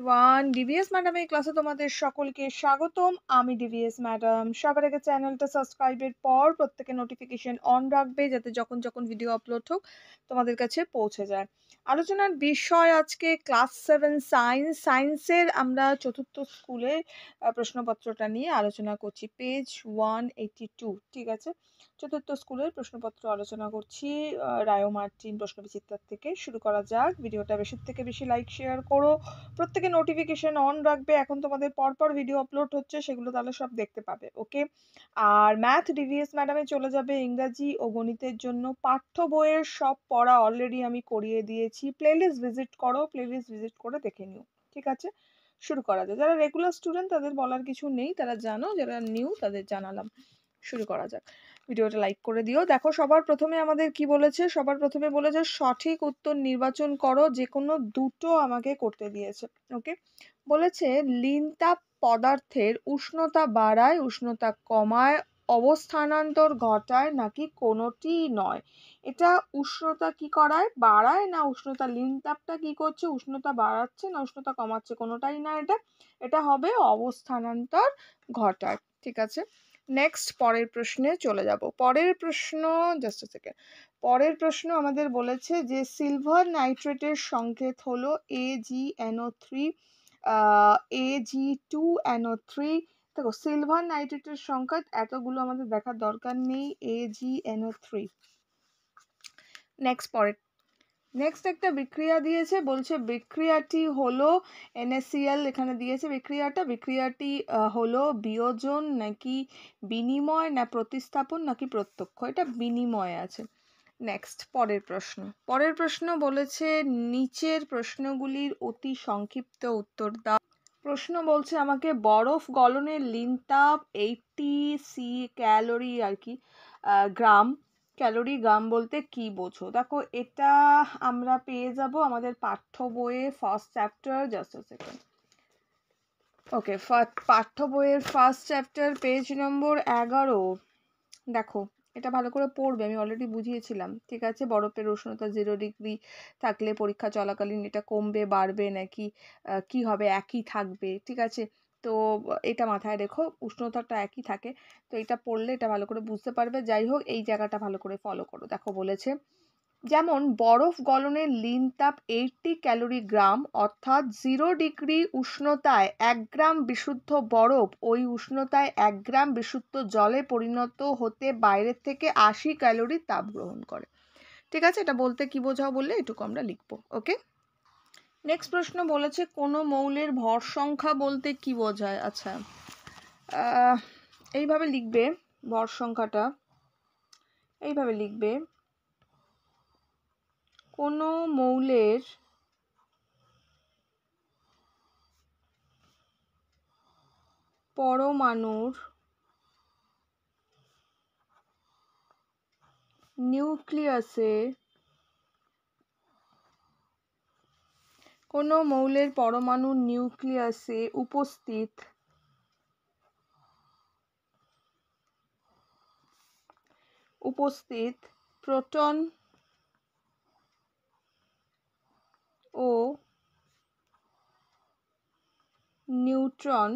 Everyone, DVS ম্যাডামের ক্লাসে তোমাদের সকলকে স্বাগতম। আমি ডিভিএস ম্যাডাম। সবার আগে চ্যানেলটা সাবস্ক্রাইবের পর প্রত্যেকে নোটিফিকেশন অন রাখবে, যাতে যখন যখন ভিডিও আপলোড হোক তোমাদের কাছে পৌঁছে যায়। আলোচনার বিষয় আজকে ক্লাস 7 সায়েন্স। সায়েন্সের আমরা চতুর্থ স্কুলের প্রশ্নপত্রটা নিয়ে আলোচনা করছি, পেজ 182। ঠিক আছে, চতুর্থ স্কুলের প্রশ্নপত্র আলোচনা করছি রায়ো মার্টিন প্রশ্নবিচিত্রার থেকে। শুরু করা যাক। ভিডিওটা বেশি থেকে বেশি লাইক শেয়ার করো, প্রত্যেকে নোটিফিকেশন অন রাখবে। এখন তোমাদের পরপর ভিডিও আপলোড হচ্ছে, সেগুলো তাহলে সব দেখতে পাবে। ওকে, আর ম্যাথ ডিভিএস ম্যাডামে চলে যাবে ইংরাজি ও গণিতের জন্য। পাঠ্য বইয়ের সব পড়া অলরেডি আমি করিয়ে দিয়েছি। প্লেলিস্ট ভিজিট করো, প্লেলিস্ট ভিজিট করে দেখে নিও। ঠিক আছে, শুরু করা যায়। যারা রেগুলার স্টুডেন্ট তাদের বলার কিছু নেই, তারা জানো। যারা নিউ তাদের জানালাম। শুরু করা যাক। ভিডিওটা লাইক করে দিও। দেখো, সবার প্রথমে আমাদের কি বলেছে? সবার প্রথমে বলেছে সঠিক উত্তর নির্বাচন করো, যে কোনো দুটো আমাকে করতে দিয়েছে। ওকে, বলেছে লিনতাপ পদার্থের উষ্ণতা বাড়ায়, উষ্ণতা কমায়, অবস্থানান্তর ঘটায়, নাকি কোনোটি নয়। এটা উষ্ণতা কি করায়? বাড়ায় না উষ্ণতা? লিনতাপটা কি করছে? উষ্ণতা বাড়াচ্ছে না উষ্ণতা কমাচ্ছে? কোনোটাই না। এটা এটা হবে অবস্থানান্তর ঘটায়। ঠিক আছে, নেক্সট পরের প্রশ্নে চলে যাব। পরের প্রশ্ন, জাস্ট সেকেন্ড। পরের প্রশ্ন আমাদের বলেছে যে সিলভার নাইট্রেটের সংকেত হলো AgNO3, Ag2NO3। দেখো, সিলভার নাইট্রেটের সংকেত এতগুলো আমাদের দেখার দরকার নেই, AgNO3। নেক্সট একটা বিক্রিয়া দিয়েছে, বলছে বিক্রিয়াটি হলো NaCl, এখানে দিয়েছে বিক্রিয়াটি হলো বিয়োজন নাকি বিনিময়, না প্রতিস্থাপন নাকি প্রত্যক্ষ। এটা বিনিময় আছে। নেক্সট পরের প্রশ্ন বলেছে নিচের প্রশ্নগুলির অতি সংক্ষিপ্ত উত্তর দাও। প্রশ্ন বলছে আমাকে বরফ গলনের লিনতাপ 80 ক্যালোরি আর কি গ্রাম। ক্যালোরি গ্রাম বলতে কি বোঝো? দেখো, এটা আমরা পেয়ে যাব আমাদের পাঠ্য বইয়ে first chapter. Just a second. Okay, পাঠ্য বইয়ের ফার্স্ট চ্যাপ্টার পেজ নম্বর 11। দেখো, এটা ভালো করে পড়বে, আমি অলরেডি বুঝিয়েছিলাম। ঠিক আছে, বরফের উষ্ণতা 0 ডিগ্রি থাকলে পরীক্ষা চলাকালীন এটা কমবে, বাড়বে, নাকি কি হবে, একই থাকবে। ঠিক আছে, তো এটা মাথায় রেখো, উষ্ণতাটা একই থাকে। তো এটা পড়লে এটা ভালো করে বুঝতে পারবে। যাই হোক, এই জায়গাটা ভালো করে ফলো করো। দেখো, বলেছে যেমন বরফ গলনের লিনতাপ 80 ক্যালোরি গ্রাম, অর্থাৎ 0 ডিগ্রি উষ্ণতায় 1 গ্রাম বিশুদ্ধ বরফ ওই উষ্ণতায় 1 গ্রাম বিশুদ্ধ জলে পরিণত হতে বাইরের থেকে 80 ক্যালোরি তাপ গ্রহণ করে। ঠিক আছে, এটা বলতে কি বোঝাও বললে এটুকু আমরা লিখবো। ওকে, নেক্সট প্রশ্ন বলেছে কোনো মৌলের ভর সংখ্যা বলতে কি বোঝায়। আচ্ছা, এইভাবে লিখবে ভর সংখ্যাটা, এইভাবে লিখবে কোনো মৌলের পরমাণুর নিউক্লিয়াসে, কোনো মৌলের পরমাণুর নিউক্লিয়াসে উপস্থিত প্রোটন ও নিউট্রন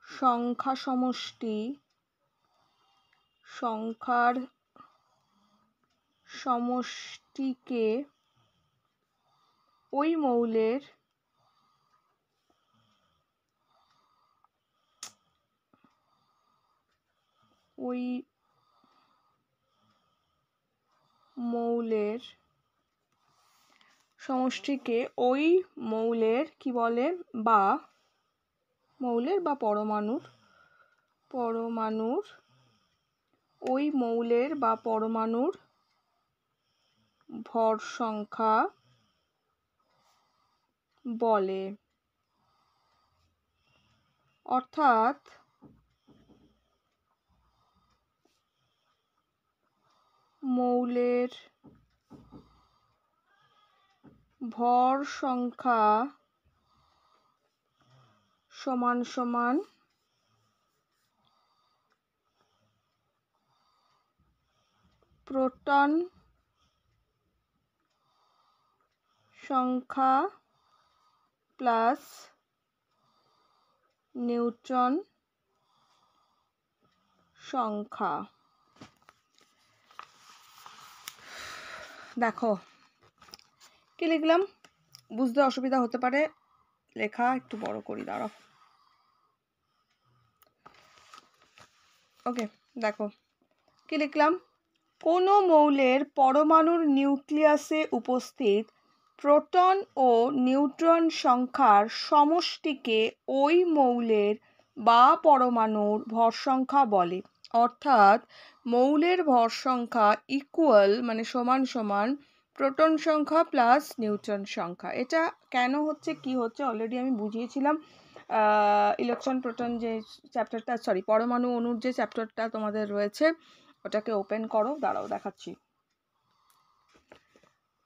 সংখ্যার সমষ্টিকে ওই মৌলের কি বলে, বা মৌলের বা পরমাণুর ওই মৌলের বা পরমাণুর ভর সংখ্যা বলে। অর্থাৎ মৌলের ভর সংখ্যা সমান সমান প্রোটন সংখ্যা প্লাস নিউট্রন সংখ্যা। দেখো কি লিখলাম, বুঝতে অসুবিধা হতে পারে, লেখা একটু বড় করি, দাঁড়াও। ওকে, দেখো কি লিখলাম, কোনো মৌলের পরমাণুর নিউক্লিয়াসে উপস্থিত প্রোটন ও নিউট্রন সংখ্যার সমষ্টিকে ওই মৌলের বা পরমাণুর ভর সংখ্যা বলে। অর্থাৎ মৌলের ভর সংখ্যা ইকুয়াল মানে সমান সমান প্রোটন সংখ্যা প্লাস নিউট্রন সংখ্যা। এটা কেন হচ্ছে কি হচ্ছে অলরেডি আমি বুঝিয়েছিলাম ইলেকট্রন প্রোটন যে চ্যাপ্টারটা, সরি পরমাণু অণুর যে চ্যাপ্টারটা তোমাদের রয়েছে ওটাকে ওপেন করো, দাঁড়াও দেখাচ্ছি।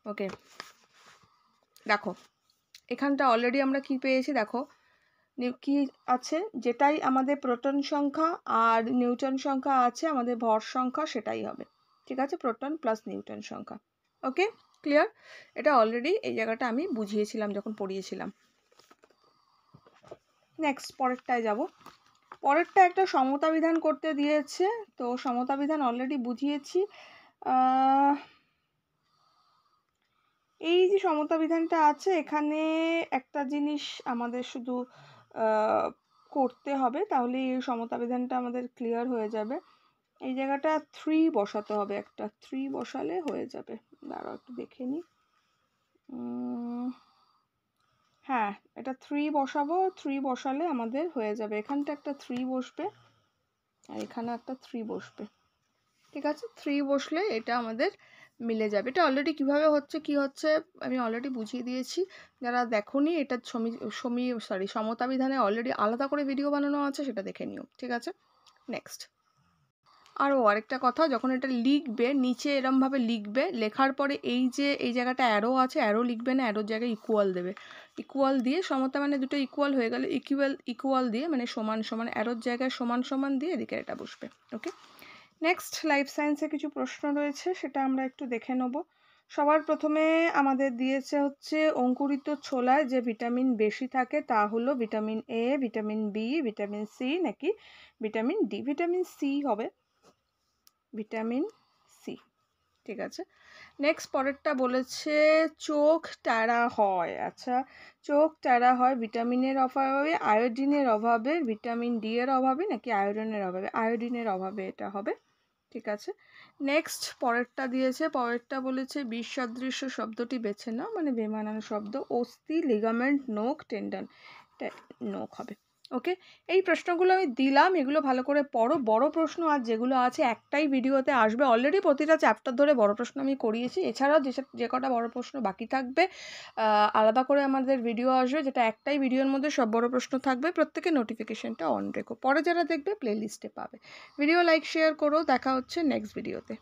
ওকে, দেখো এখানটা অলরেডি আমরা কি পেয়েছি, দেখো কি আছে, যেটাই আমাদের প্রোটন সংখ্যা আর নিউট্রন সংখ্যা আছে আমাদের ভর সংখ্যা সেটাই হবে। ঠিক আছে, প্রোটন প্লাস নিউট্রন সংখ্যা। ওকে, ক্লিয়ার? এটা অলরেডি এই জায়গাটা আমি বুঝিয়েছিলাম যখন পড়িয়েছিলাম। নেক্সট পরেরটায় যাব। পরেরটা একটা সমতা বিধান করতে দিয়েছে, তো সমতা বিধান অলরেডি বুঝিয়েছি। এই যে সমতা বিধানটা আছে এখানে একটা জিনিস আমাদের শুধু করতে হবে, তাহলে এই সমতা বিধানটা আমাদের ক্লিয়ার হয়ে যাবে। এই জায়গাটা 3 বসাতে হবে, একটা 3 বসালে হয়ে যাবে। দাঁড়াও একটু দেখে নিই। হ্যাঁ, এটা 3 বসাবো, 3 বসালে আমাদের হয়ে যাবে। এখানটা একটা 3 বসবে আর এখানে একটা 3 বসবে। ঠিক আছে, 3 বসলে এটা আমাদের মিলে যাবে। এটা অলরেডি কিভাবে হচ্ছে কি হচ্ছে আমি অলরেডি বুঝিয়ে দিয়েছি, যারা দেখোনি এটা সমতা বিধানে অলরেডি আলাদা করে ভিডিও বানানো আছে, সেটা দেখে নিও। ঠিক আছে, নেক্সট। আরেকটা কথা, যখন এটা লিখবে নিচে এরমভাবে লিখবে, লেখার পরে এই যে এই জায়গাটা অ্যারো আছে, অ্যারো লিখবে না, অ্যারোর জায়গায় ইকুয়াল দেবে। ইকুয়াল দিয়ে সমতা মানে দুটো ইকুয়াল হয়ে গেলে ইকুয়াল দিয়ে মানে সমান সমান, অ্যারোর জায়গায় সমান সমান দিয়ে এদিকে এটা বসবে। ওকে, নেক্সট লাইফ সায়েন্সে কিছু প্রশ্ন রয়েছে, সেটা আমরা একটু দেখে নেব। সবার প্রথমে আমাদের দিয়েছে হচ্ছে অঙ্কুরিত ছোলায় যে ভিটামিন বেশি থাকে তা হলো vitamin A, vitamin B, vitamin C নাকি ভিটামিন ডি। ভিটামিন সি হবে, ভিটামিন সি। ঠিক আছে, নেক্সট পরেরটা বলেছে চোখ ট্যারা হয়। আচ্ছা, চোখ ট্যারা হয় ভিটামিনের অভাবে, আয়োডিনের অভাবে, ভিটামিন ডি এর অভাবে নাকি আয়োডিনের অভাবে? আয়োডিনের অভাবে এটা হবে। ঠিক আছে, নেক্সট পরেরটা দিয়েছে, পরেরটা বলেছে বিসদৃশ্য শব্দটি বেছে নাও, মানে বেমানান শব্দ। অস্থি, লিগামেন্ট, নোক, টেন্ডন, নোক হবে। ওকে, এই প্রশ্নগুলো আমি দিলাম, এগুলো ভালো করে পড়ো। বড় প্রশ্ন আর যেগুলো আছে একটাই ভিডিওতে আসবে, অলরেডি প্রতিটা চ্যাপ্টার ধরে বড় প্রশ্ন আমি করিয়েছি। এছাড়াও যে কটা বড় প্রশ্ন বাকি থাকবে আলাদা করে আমাদের ভিডিও আসবে, যেটা একটাই ভিডিওর মধ্যে সব বড় প্রশ্ন থাকবে। প্রত্যেকে নোটিফিকেশনটা অন রেখো, পরে যারা দেখবে প্লেলিস্টে পাবে। ভিডিও লাইক শেয়ার করো, দেখা হচ্ছে নেক্সট ভিডিওতে।